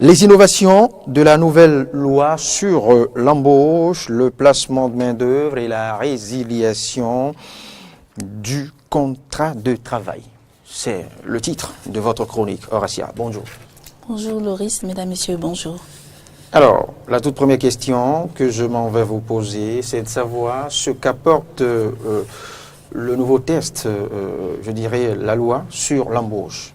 Les innovations de la nouvelle loi sur l'embauche, le placement de main-d'œuvre et la résiliation du contrat de travail. C'est le titre de votre chronique. Horacia, bonjour. Bonjour Loris, mesdames, messieurs, bonjour. Alors, la toute première question que je m'en vais vous poser, c'est de savoir ce qu'apporte le nouveau texte, je dirais la loi sur l'embauche.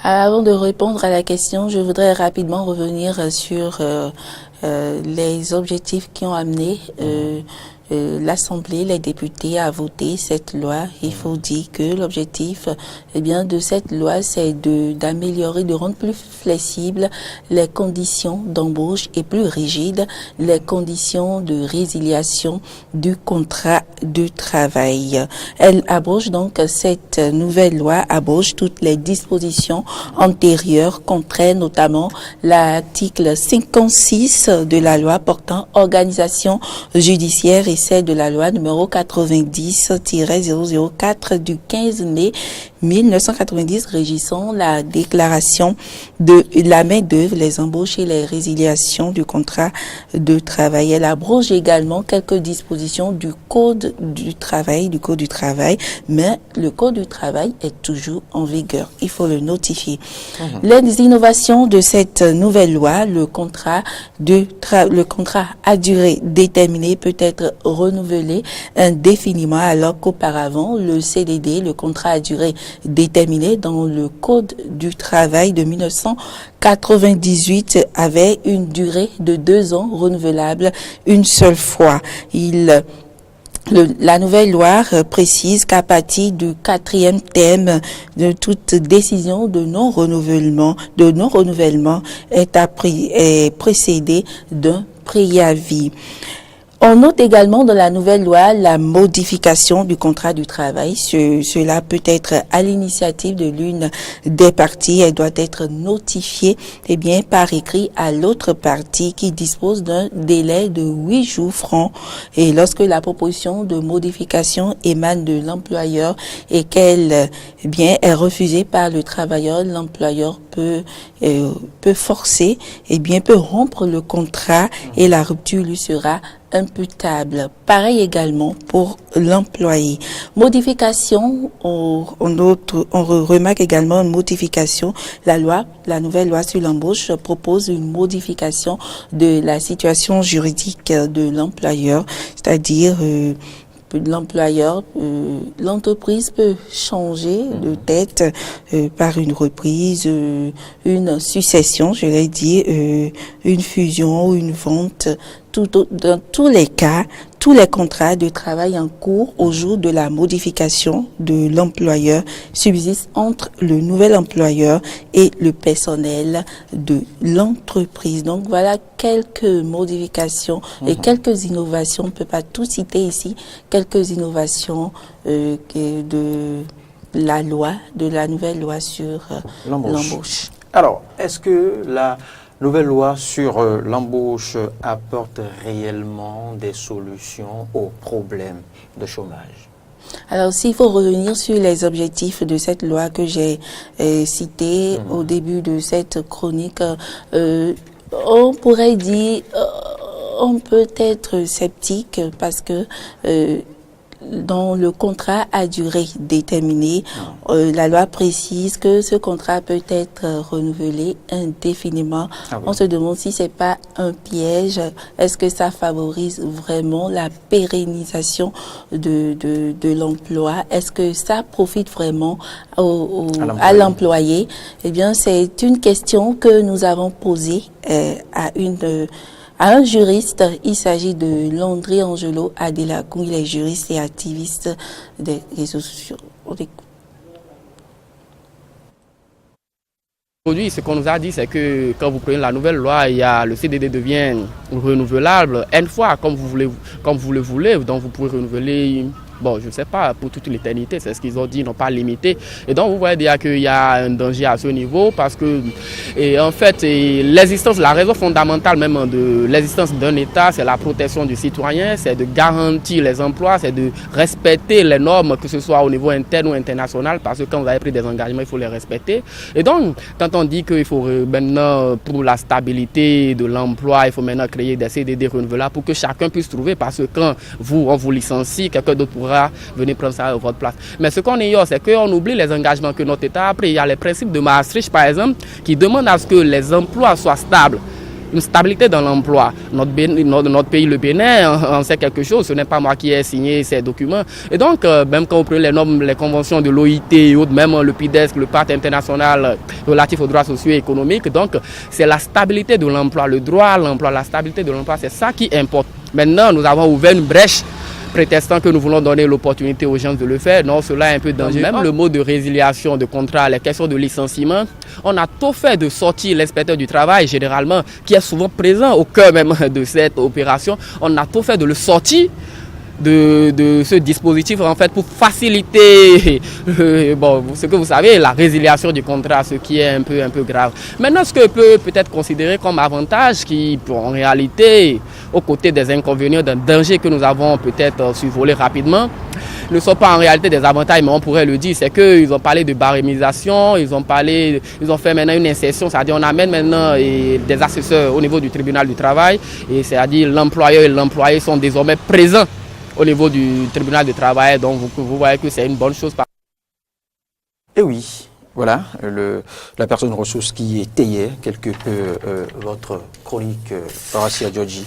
Avant de répondre à la question, je voudrais rapidement revenir sur les objectifs qui ont amené l'Assemblée, les députés à voter cette loi. Il faut dire que l'objectif de cette loi, c'est d'améliorer, de rendre plus flexibles les conditions d'embauche et plus rigides les conditions de résiliation du contrat de travail. Elle abroge donc, cette nouvelle loi abroge toutes les dispositions antérieures, contraires, notamment l'article 56 de la loi portant organisation judiciaire et celle de la loi numéro 90-004 du 15 mai 1990 régissant la déclaration de la main-d'œuvre, les embauches et les résiliations du contrat de travail. Elle abroge également quelques dispositions du Code du travail, mais le Code du travail est toujours en vigueur. Il faut le notifier. Les innovations de cette nouvelle loi, le contrat à durée déterminée peut être renouvelé indéfiniment, alors qu'auparavant, le CDD, le contrat à durée déterminée dans le Code du travail de 1998 avait une durée de 2 ans renouvelable une seule fois. La nouvelle loi précise qu'à partir du 4e thème de toute décision de non-renouvellement est précédée d'un préavis. On note également dans la nouvelle loi la modification du contrat du travail. Cela peut être à l'initiative de l'une des parties. Elle doit être notifiée par écrit à l'autre partie qui dispose d'un délai de 8 jours francs. Et lorsque la proposition de modification émane de l'employeur et qu'elle est refusée par le travailleur, l'employeur peut forcer, peut rompre le contrat et la rupture lui sera imputable. Pareil également pour l'employé. Modification, on remarque également une modification. La nouvelle loi sur l'embauche propose une modification de la situation juridique de l'employeur, c'est-à-dire l'entreprise peut changer de tête par une reprise, une succession, je l'ai dit, une fusion ou une vente. Dans tous les cas, tous les contrats de travail en cours au jour de la modification de l'employeur subsistent entre le nouvel employeur et le personnel de l'entreprise. Donc voilà quelques modifications et quelques innovations. On ne peut pas tout citer ici. Quelques innovations de la nouvelle loi sur l'embauche. Alors, est-ce que la nouvelle loi sur l'embauche apporte réellement des solutions aux problèmes de chômage? Alors, s'il faut revenir sur les objectifs de cette loi que j'ai cité au début de cette chronique, on pourrait dire, on peut être sceptique parce que dans le contrat à durée déterminée, la loi précise que ce contrat peut être renouvelé indéfiniment. On se demande si c'est pas un piège. Est-ce que ça favorise vraiment la pérennisation de l'emploi? Est-ce que ça profite vraiment à l'employé? Eh bien, c'est une question que nous avons posée à un juriste. Il s'agit de Landry Angelo Adelakou. Il est juriste et activiste des réseaux sociaux. Aujourd'hui, ce qu'on nous a dit, c'est que quand vous prenez la nouvelle loi, le CDD devient renouvelable une fois, comme vous le voulez. Donc vous pouvez renouveler bon, je ne sais pas, pour toute l'éternité, c'est ce qu'ils ont dit, non pas limité. Et donc, vous voyez déjà qu'il y a un danger à ce niveau parce que, en fait, l'existence, la raison fondamentale même de l'existence d'un État, c'est la protection du citoyen, c'est de garantir les emplois, c'est de respecter les normes, que ce soit au niveau interne ou international, parce que quand vous avez pris des engagements, il faut les respecter. Et donc, quand on dit qu'il faut maintenant, pour la stabilité de l'emploi, il faut maintenant créer des CDD renouvelables pour que chacun puisse trouver, parce que quand on vous licencie, quelqu'un d'autre pourra venir prendre ça à votre place. Mais ce qu'on ignore, c'est qu'on oublie les engagements que notre État a pris. Il y a les principes de Maastricht, par exemple, qui demandent à ce que les emplois soient stables. Une stabilité dans l'emploi. Notre pays, le Bénin, en sait quelque chose. Ce n'est pas moi qui ai signé ces documents. Et donc, même quand on prend les normes, les conventions de l'OIT et autres, même le PIDESC, le Pacte international relatif aux droits sociaux et économiques, donc c'est la stabilité de l'emploi, le droit à l'emploi, la stabilité de l'emploi, c'est ça qui importe. Maintenant, nous avons ouvert une brèche prétextant que nous voulons donner l'opportunité aux gens de le faire. Non, cela est un peu dangereux. Même le mot de résiliation de contrat, les questions de licenciement, on a tout fait de sortir l'inspecteur du travail, généralement, qui est souvent présent au cœur même de cette opération. On a tout fait de le sortir de ce dispositif en fait pour faciliter bon, ce que vous savez, la résiliation du contrat, ce qui est un peu grave. Maintenant, ce que peut être considéré comme avantage qui, en réalité, aux côtés des inconvénients, d'un danger que nous avons peut-être survolé rapidement, ne sont pas en réalité des avantages, mais on pourrait le dire, c'est qu'ils ont parlé de barémisation, ils ont fait maintenant une insertion, c'est-à-dire on amène maintenant des assesseurs au niveau du tribunal du travail, et c'est-à-dire l'employeur et l'employé sont désormais présents au niveau du tribunal du travail, donc vous voyez que c'est une bonne chose. Et oui, voilà, la personne ressource qui étayait quelque peu votre chronique, Horacia Georgi.